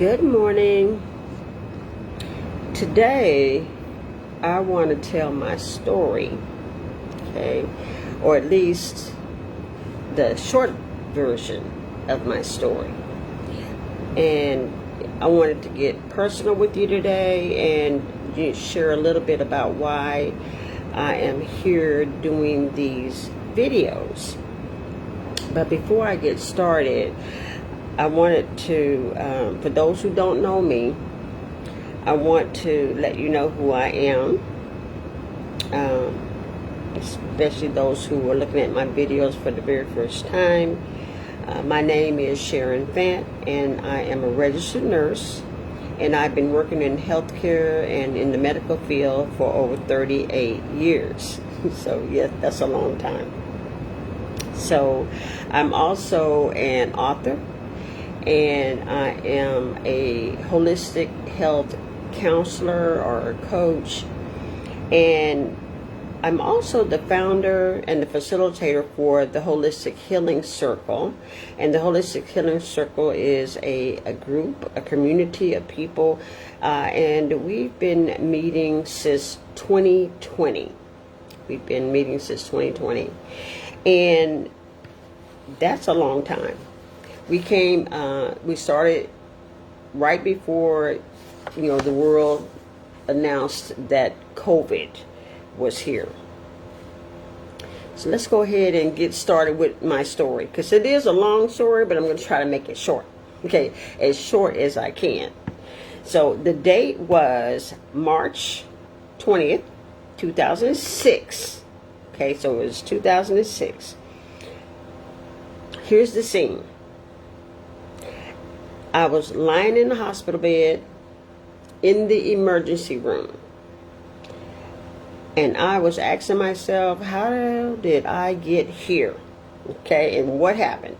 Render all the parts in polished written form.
Good morning. Today, I want to tell my story, okay? Or at least the short version of my story. And I wanted to get personal with you today and share a little bit about why I am here doing these videos. But before I get started, I wanted to, for those who don't know me, I want to let you know who I am, especially those who are looking at my videos for the very first time. My name is Sharon Fant, and I am a registered nurse, and I've been working in healthcare and in the medical field for over 38 years. So, yes, that's a long time. So, I'm also an author, and I am a holistic health counselor or coach, and I'm also the founder and the facilitator for the Holistic Healing Circle. And the Holistic Healing Circle is a group, a community of people, and we've been meeting since 2020. We've been meeting since 2020, and that's a long time. We started right before, the world announced that COVID was here. So let's go ahead and get started with my story, because it is a long story, but I'm going to try to make it short. Okay, as short as I can. So the date was March 20th, 2006. Okay, so it was 2006. Here's the scene. I was lying in the hospital bed in the emergency room, and I was asking myself, how did I get here? Okay, and what happened?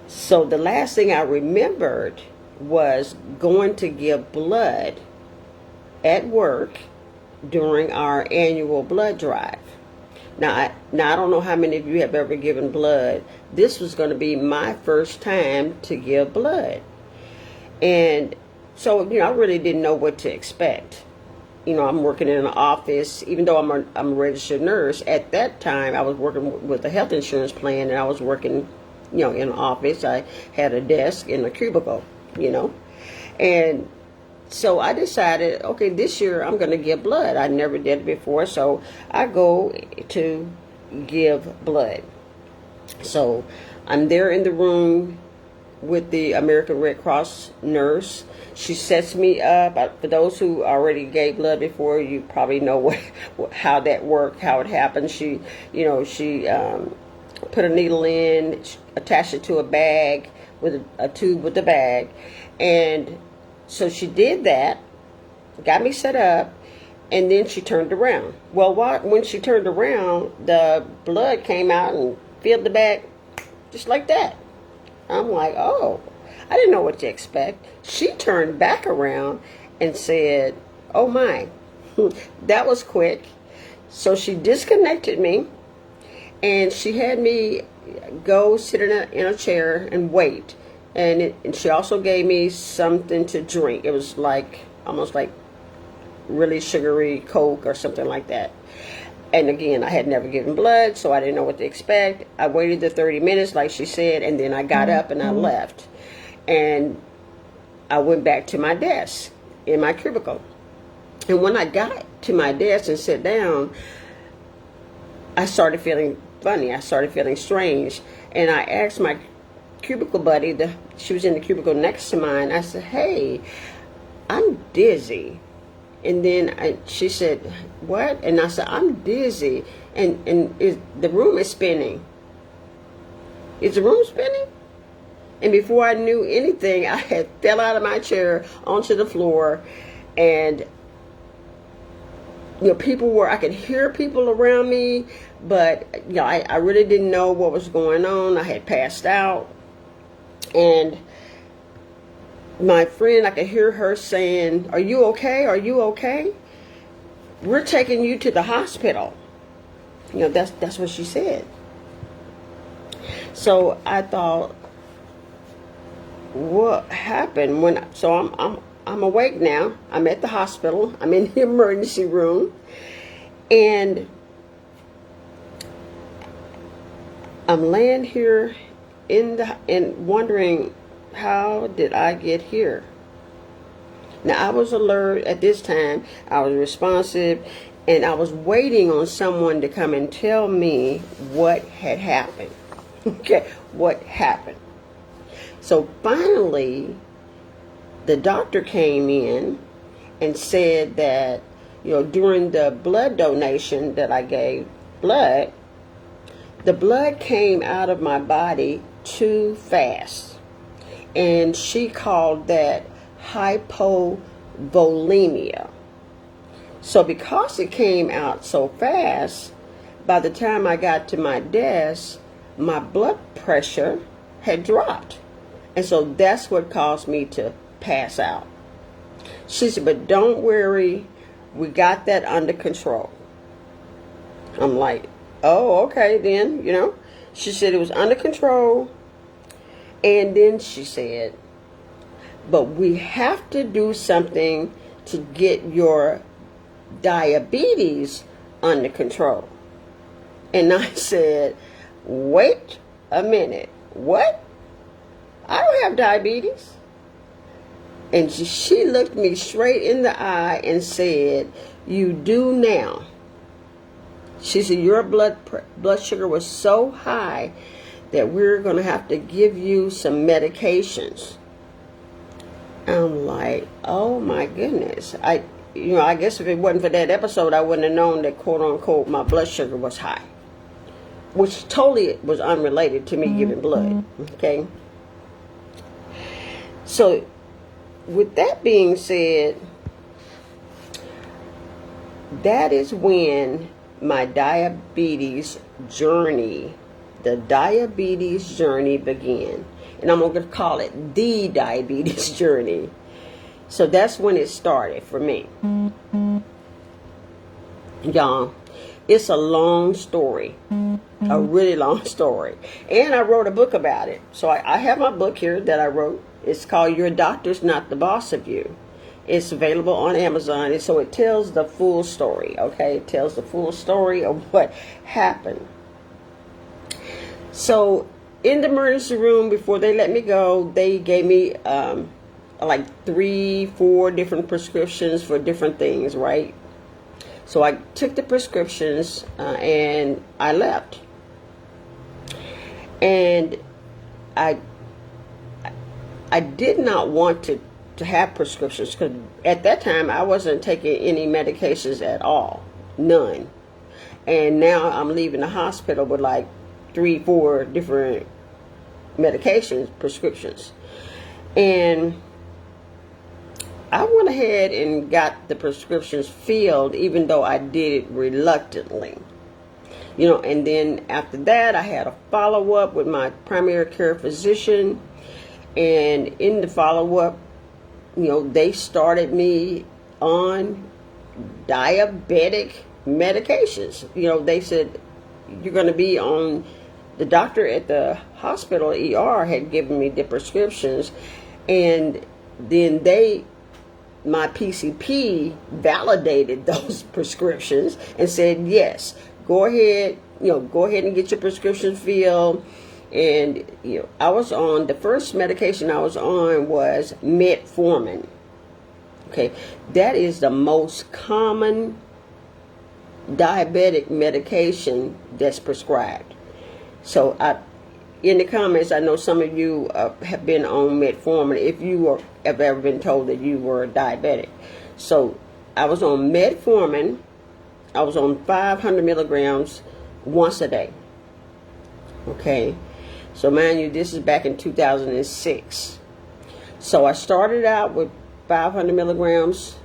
So the last thing I remembered was going to give blood at work during our annual blood drive. Now I don't know how many of you have ever given blood. This was going to be my first time to give blood. And so, I really didn't know what to expect. I'm working in an office, even though I'm a registered nurse. At that time, I was working with a health insurance plan, and I was working, in an office. I had a desk in a cubicle, And so I decided, okay, this year I'm going to give blood. I never did it before, so I go to give blood. So I'm there in the room with the American Red Cross nurse. She sets me up. For those who already gave blood before, you probably know how that worked, how it happened. She put a needle in, attached it to a bag with a tube with the bag, and so she did that, got me set up, and then she turned around. Well, when she turned around, the blood came out and filled the bag just like that. I'm like, oh, I didn't know what to expect. She turned back around and said, oh my, that was quick. So she disconnected me, and she had me go sit in a chair and wait. And she also gave me something to drink. It was almost like really sugary Coke or something like that. And again, I had never given blood, so I didn't know what to expect. I waited the 30 minutes, like she said, and then I got up and I left. And I went back to my desk in my cubicle. And when I got to my desk and sat down, I started feeling funny. I started feeling strange. And I asked my cubicle buddy, she was in the cubicle next to mine, I said, hey, I'm dizzy. And then she said, what? And I said, I'm dizzy. And the room is spinning. Is the room spinning? And before I knew anything, I had fell out of my chair onto the floor. And, I could hear people around me. But, I really didn't know what was going on. I had passed out. And my friend, I could hear her saying, are you okay? Are you okay? We're taking you to the hospital. That's what she said. So I thought, what happened when, so I'm awake now. I'm at the hospital. I'm in the emergency room, and I'm laying here and wondering, how did I get here? Now, I was alert at this time. I was responsive, and I was waiting on someone to come and tell me what had happened. Okay, what happened? So finally, the doctor came in and said that, during the blood donation that I gave blood, the blood came out of my body too fast. And she called that hypovolemia. So because it came out so fast, by the time I got to my desk, my blood pressure had dropped. And so that's what caused me to pass out. She said, but don't worry, we got that under control. I'm like, oh, okay then, She said it was under control. And then she said, but we have to do something to get your diabetes under control. And I said, wait a minute, what? I don't have diabetes. And she looked me straight in the eye and said, you do now. She said, your blood sugar was so high that we're going to have to give you some medications. I'm like, oh my goodness. I guess if it wasn't for that episode, I wouldn't have known that, quote unquote, my blood sugar was high, which totally was unrelated to me giving blood. Okay. So with that being said, that is when my diabetes journey, the diabetes journey began. And I'm going to call it the diabetes journey. So that's when it started for me. Y'all, it's a long story. A really long story. And I wrote a book about it. So I have my book here that I wrote. It's called Your Doctor's Not the Boss of You. It's available on Amazon. And so it tells the full story. Okay, it tells the full story of what happened. So in the emergency room, before they let me go, they gave me like 3-4 different prescriptions for different things, right? So I took the prescriptions and I left. And I did not want to have prescriptions, because at that time I wasn't taking any medications at all, none. And now I'm leaving the hospital with like 3-4 different medications, prescriptions. And I went ahead and got the prescriptions filled, even though I did it reluctantly. And then after that, I had a follow-up with my primary care physician. And in the follow-up, they started me on diabetic medications. They said, you're going to be on, the doctor at the hospital ER had given me the prescriptions, and then my PCP validated those prescriptions and said, yes, go ahead and get your prescription filled. And I was on, the first medication I was on was metformin. Okay, that is the most common diabetic medication that's prescribed. So in the comments, I know some of you have been on metformin, if you have ever been told that you were diabetic. So I was on metformin. I was on 500 milligrams once a day. Okay. So mind you, this is back in 2006. So I started out with 500 milligrams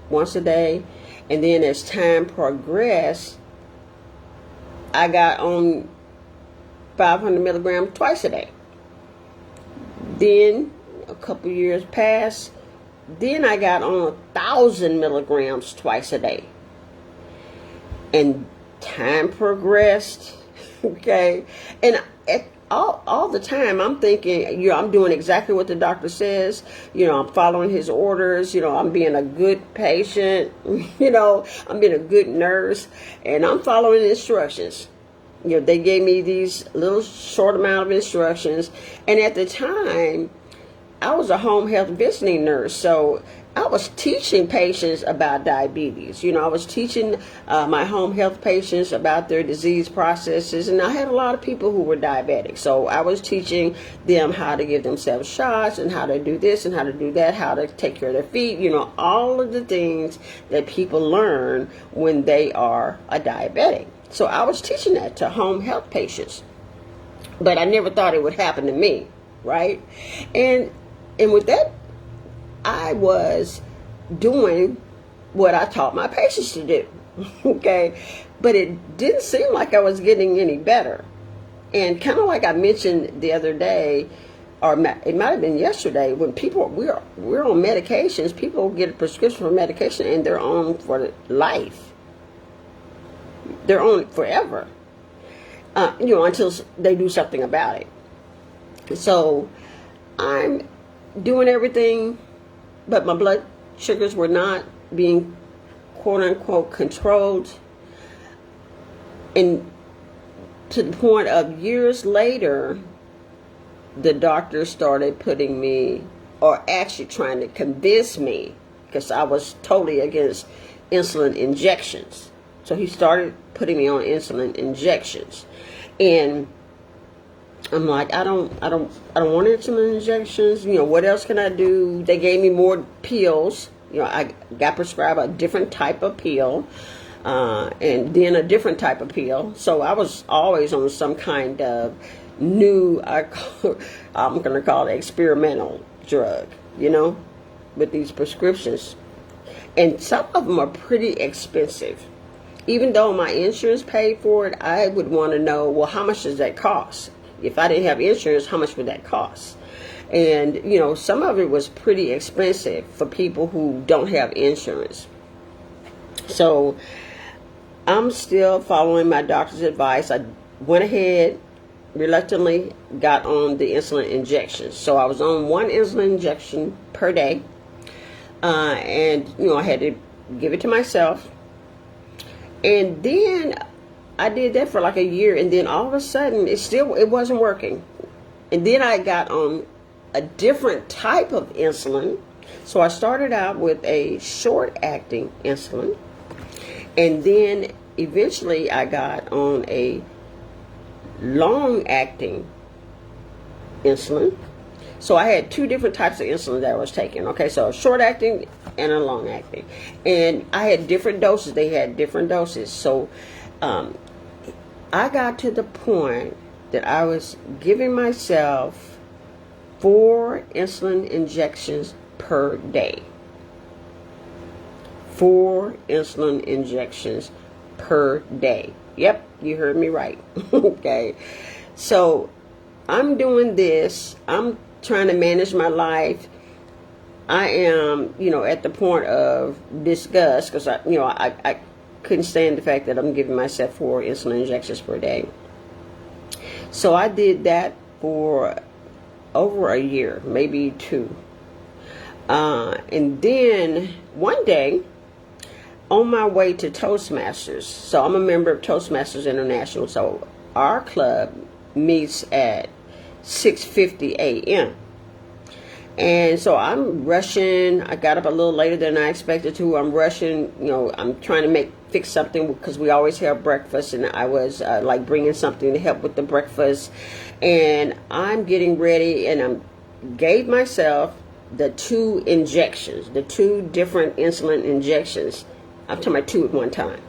once a day. And then as time progressed, I got on 500 milligrams twice a day. Then a couple years passed. Then I got on 1,000 milligrams twice a day. And time progressed. Okay. And all the time I'm thinking, I'm doing exactly what the doctor says. I'm following his orders. I'm being a good patient. I'm being a good nurse, and I'm following the instructions. They gave me these little short amount of instructions, and at the time, I was a home health visiting nurse, so I was teaching patients about diabetes. I was teaching my home health patients about their disease processes, and I had a lot of people who were diabetic. So I was teaching them how to give themselves shots and how to do this and how to do that, how to take care of their feet, all of the things that people learn when they are a diabetic. So I was teaching that to home health patients, but I never thought it would happen to me, right? And with that, I was doing what I taught my patients to do, okay? But it didn't seem like I was getting any better. And kind of like I mentioned the other day, or it might have been yesterday, when we're on medications, people get a prescription for medication and they're on for life. They're on forever, until they do something about it. So I'm doing everything, but my blood sugars were not being quote unquote controlled. And to the point of years later, the doctor started putting me, or actually trying to convince me, because I was totally against insulin injections. So he started putting me on insulin injections. And I'm like, I don't want insulin injections. What else can I do? They gave me more pills. I got prescribed a different type of pill, and then a different type of pill. So I was always on some kind of new, I'm going to call it experimental drug, with these prescriptions. And some of them are pretty expensive. Even though my insurance paid for it, I would want to know, well, how much does that cost? If I didn't have insurance, how much would that cost? And, some of it was pretty expensive for people who don't have insurance. So I'm still following my doctor's advice. I went ahead, reluctantly got on the insulin injections. So I was on one insulin injection per day. And, I had to give it to myself. And then I did that for like a year, and then all of a sudden it wasn't working. And then I got on a different type of insulin. So I started out with a short-acting insulin, and then eventually I got on a long-acting insulin. So I had two different types of insulin that I was taking. Okay, so a short-acting and a long-acting. And I had different doses. They had different doses. So I got to the point that I was giving myself 4 insulin injections per day. 4 insulin injections per day. Yep, you heard me right. Okay. So I'm doing this. I'm trying to manage my life. I am, at the point of disgust, because I couldn't stand the fact that I'm giving myself 4 insulin injections per day. So I did that for over a year, maybe 2. And then one day, on my way to Toastmasters, so I'm a member of Toastmasters International, so our club meets at 6:50 a.m. And so I'm rushing. I got up a little later than I expected to. I'm rushing. I'm trying to fix something because we always have breakfast, and I was like bringing something to help with the breakfast. And I'm getting ready, and I gave myself the 2 injections, the 2 different insulin injections. I'm talking about 2 at one time.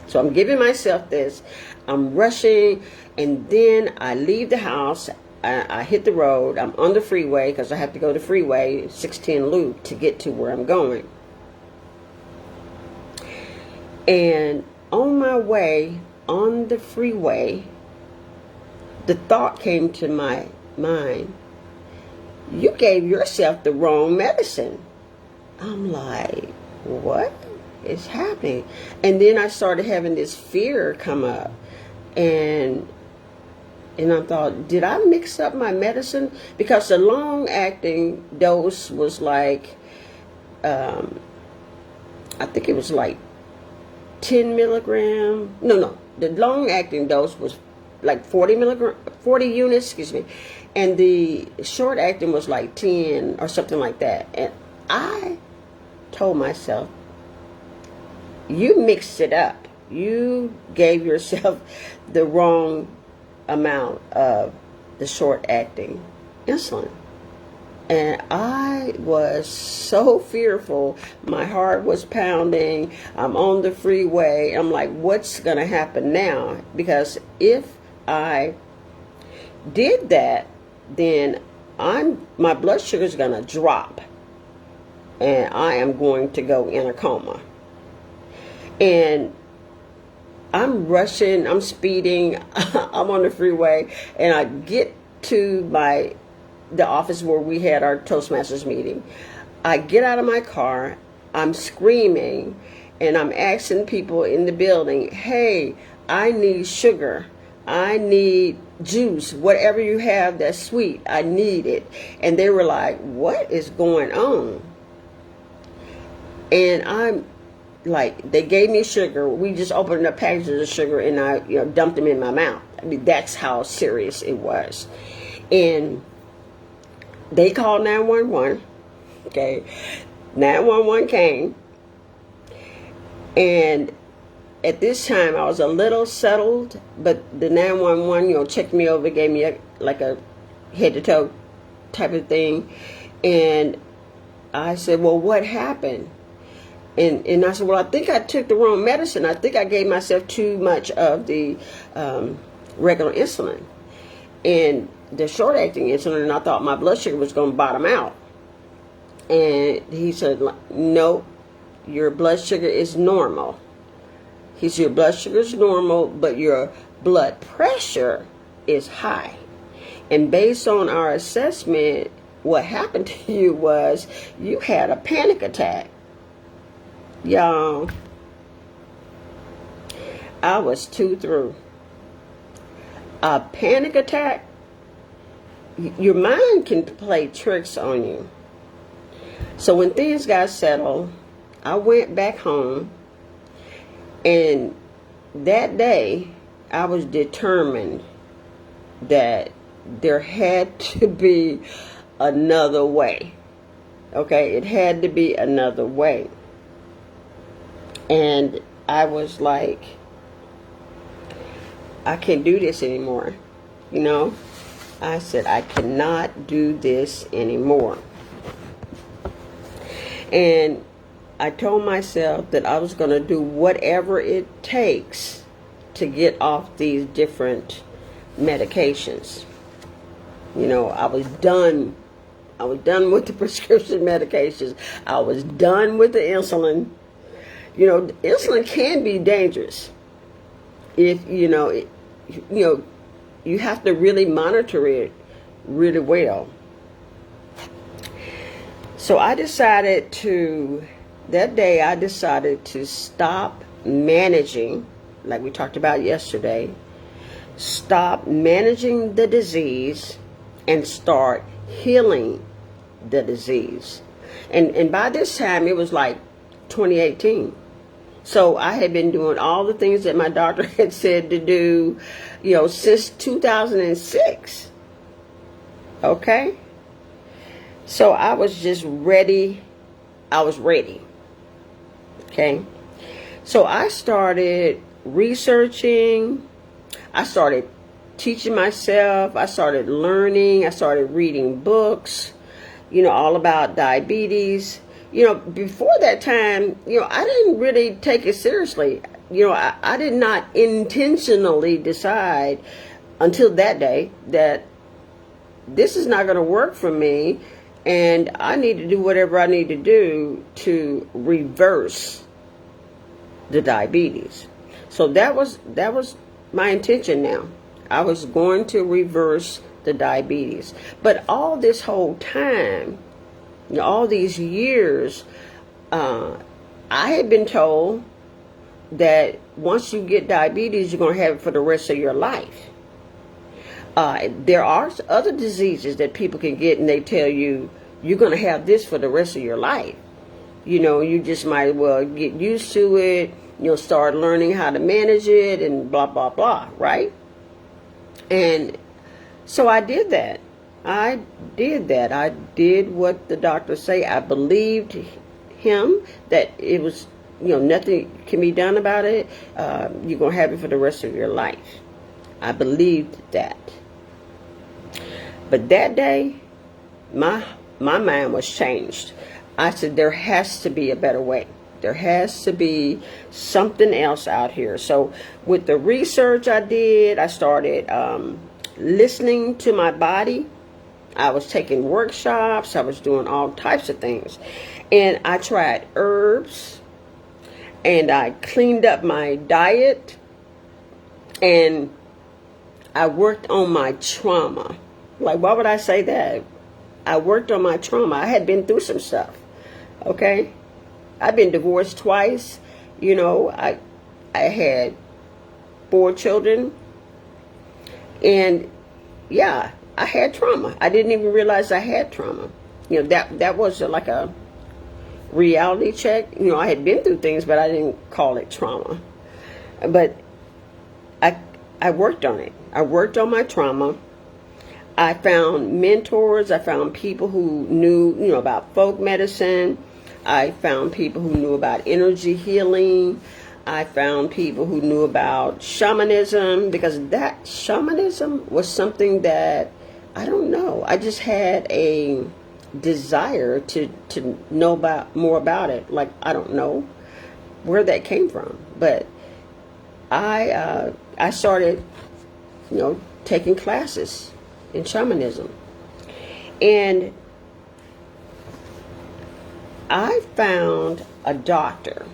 So I'm giving myself this. I'm rushing, and then I leave the house. I hit the road. I'm on the freeway because I have to go to freeway 610 loop to get to where I'm going. And on my way on the freeway, the thought came to my mind, you gave yourself the wrong medicine. I'm like, what is happening? And then I started having this fear come up, and And I thought, did I mix up my medicine? Because the long-acting dose was like, I think it was like 10 milligram. No. The long-acting dose was like 40 milligram, 40 units, excuse me. And the short-acting was like 10 or something like that. And I told myself, you mixed it up. You gave yourself the wrong amount of the short-acting insulin. And I was so fearful. My heart was pounding. I'm on the freeway. I'm like, what's going to happen now? Because if I did that, then my blood sugar is going to drop. And I am going to go in a coma. And I'm rushing, I'm speeding, I'm on the freeway, and I get to the office where we had our Toastmasters meeting. I get out of my car, I'm screaming, and I'm asking people in the building, hey, I need sugar, I need juice, whatever you have that's sweet, I need it. And they were like, what is going on? And I'm like, they gave me sugar. We just opened up packages of sugar and I dumped them in my mouth. I mean, that's how serious it was. And they called 911. Okay. 911 came. And at this time, I was a little settled, but the 911, checked me over, gave me a head to toe type of thing. And I said, well, what happened? And I said, well, I think I took the wrong medicine. I think I gave myself too much of the regular insulin and the short-acting insulin, and I thought my blood sugar was going to bottom out. And he said, no, your blood sugar is normal. He said, your blood sugar is normal, but your blood pressure is high. And based on our assessment, what happened to you was you had a panic attack. Y'all, I was too through. A panic attack, your mind can play tricks on you. So when things got settled, I went back home, and that day I was determined that there had to be another way. Okay, it had to be another way. And I was like, I can't do this anymore. I said, I cannot do this anymore. And I told myself that I was going to do whatever it takes to get off these different medications. I was done. I was done with the prescription medications. I was done with the insulin. Insulin can be dangerous if, you have to really monitor it really well. So I decided to stop managing, like we talked about yesterday, stop managing the disease and start healing the disease. And by this time, it was like 2018. So I had been doing all the things that my doctor had said to do, since 2006. Okay? So I was just ready. I was ready. Okay? So I started researching. I started teaching myself. I started learning. I started reading books, all about diabetes. Before that time, I didn't really take it seriously. I did not intentionally decide until that day that this is not going to work for me, and I need to do whatever I need to do to reverse the diabetes. So that was my intention now. I was going to reverse the diabetes. But all this whole time, all these years, I had been told that once you get diabetes, you're going to have it for the rest of your life. There are other diseases that people can get, and they tell you you're going to have this for the rest of your life. You just might as well get used to it. You'll start learning how to manage it and blah, blah, blah, right? And so I did that. I did what the doctors say. I believed him that it was, nothing can be done about it. You're going to have it for the rest of your life. I believed that. But that day, my mind was changed. I said, there has to be a better way. There has to be something else out here. So with the research I did, I started listening to my body. I was taking workshops. I was doing all types of things. And I tried herbs. And I cleaned up my diet. And I worked on my trauma. Like, why would I say that? I worked on my trauma. I had been through some stuff. Okay? I've been divorced twice. I had 4 children. And yeah, I had trauma. I didn't even realize I had trauma. That was like a reality check. I had been through things, but I didn't call it trauma. But I worked on it. I worked on my trauma. I found mentors. I found people who knew, about folk medicine. I found people who knew about energy healing. I found people who knew about shamanism, because that shamanism was something that, I don't know, I just had a desire to know more about it. Like, I don't know where that came from, but I started, taking classes in shamanism. And I found a doctor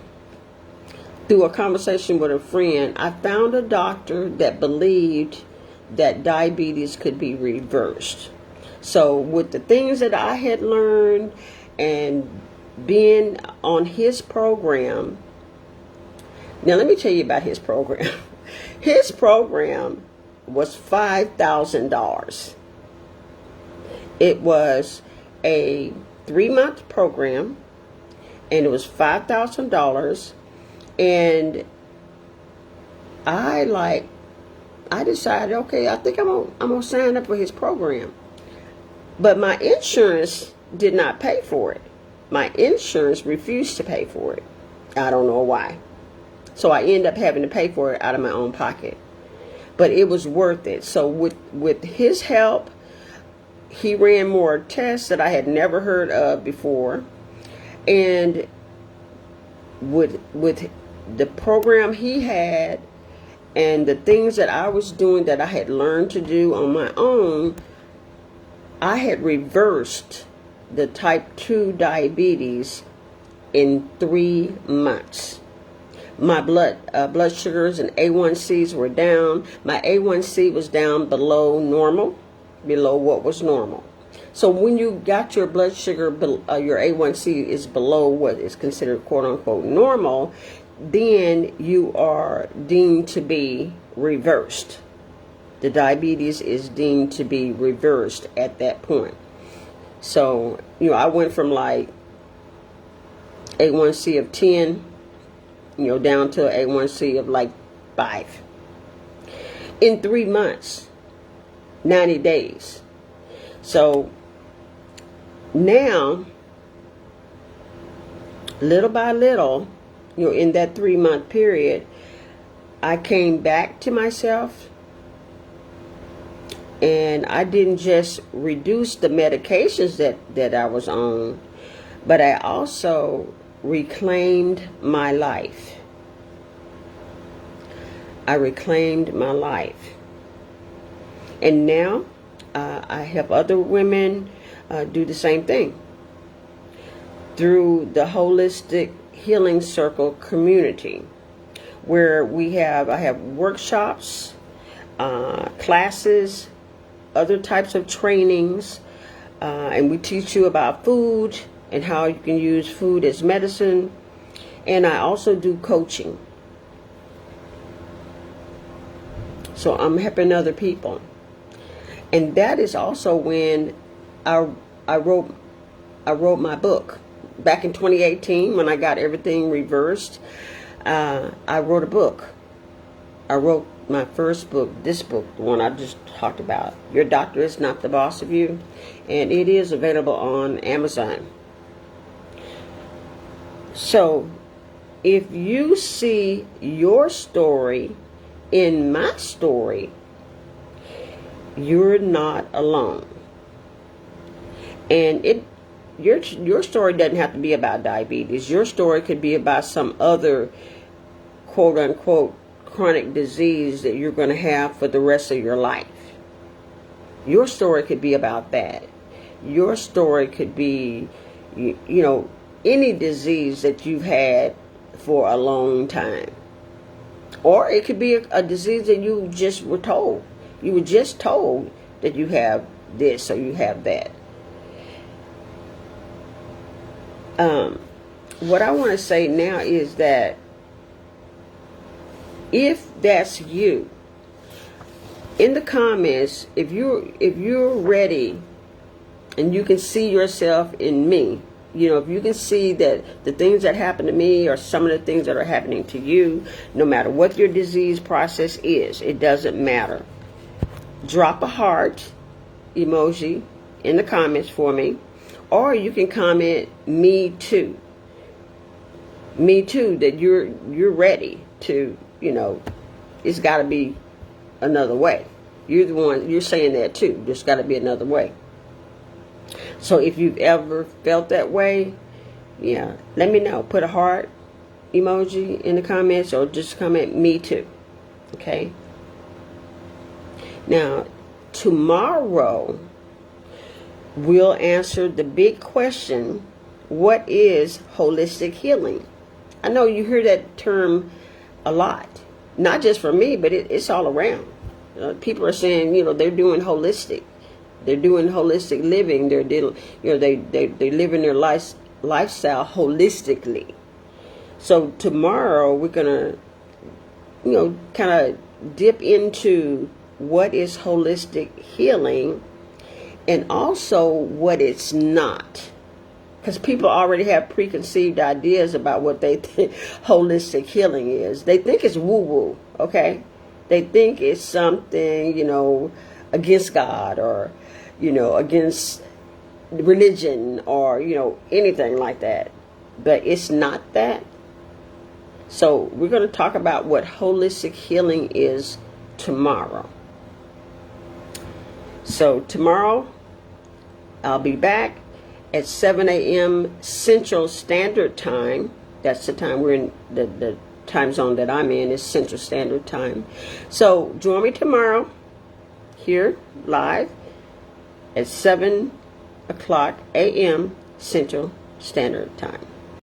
through a conversation with a friend. I found a doctor that believed that diabetes could be reversed. So with the things that I had learned and being on his program, now let me tell you about his program. His program was $5,000. It was a 3-month program, and it was $5,000. And I decided, okay, I think I'm gonna sign up for his program. But my insurance did not pay for it. My insurance refused to pay for it. I don't know why. So I ended up having to pay for it out of my own pocket. But it was worth it. So with his help, he ran more tests that I had never heard of before. And with the program he had and the things that I was doing that I had learned to do on my own, I had reversed the type 2 diabetes in 3 months. My blood sugars and A1Cs were down. My A1C was down below normal, below what was normal. So when you got your blood sugar, your A1C is below what is considered quote unquote normal, then you are deemed to be reversed. The diabetes is deemed to be reversed at that point. So, I went from like A1C of 10, down to A1C of like 5. In 3 months, 90 days. So now, little by little, in that 3-month period, I came back to myself, and I didn't just reduce the medications that I was on, but I also reclaimed my life. I reclaimed my life. And now I help other women do the same thing through the Holistic Healing Circle community, where I have workshops, classes, other types of trainings, and we teach you about food and how you can use food as medicine. And I also do coaching. So I'm helping other people. And that is also when I I wrote my book back in 2018 when I got everything reversed. I wrote a book. I wrote my first book, this book, the one I just talked about. Your Doctor is Not the Boss of You, and it is available on Amazon. So, if you see your story in my story, you're not alone. And your story doesn't have to be about diabetes. Your story could be about some other quote unquote chronic disease that you're going to have for the rest of your life. Your story could be about that. Your story could be, you know, any disease that you've had for a long time. Or it could be a disease that you just were told. You were just told that you have this or you have that. What I want to say now is that if that's you, in the comments, if you're ready and you can see yourself in me, you know, if you can see that the things that happen to me are some of the things that are happening to you, no matter what your disease process is, it doesn't matter. Drop a heart emoji in the comments for me, or you can comment me too. Me too, that you're ready to, you know, it's got to be another way. You're the one, you're saying that too. There's got to be another way. So if you've ever felt that way, yeah, let me know. Put a heart emoji in the comments or just comment me too. Okay? Now, tomorrow we'll answer the big question, what is holistic healing? I know you hear that term a lot. Not just from me, but it's all around. People are saying, you know, they're doing holistic. They're doing holistic living. They're living their lifestyle holistically. So tomorrow we're gonna, you know, kind of dip into what is holistic healing, and also what it's not. Because people already have preconceived ideas about what they think holistic healing is. They think it's woo-woo, okay? They think it's something, you know, against God or, you know, against religion or, you know, anything like that. But it's not that. So we're going to talk about what holistic healing is tomorrow. So tomorrow I'll be back at 7 a.m. Central Standard Time. That's the time we're in. The time zone that I'm in is Central Standard Time. So join me tomorrow here live at 7 o'clock a.m. Central Standard Time.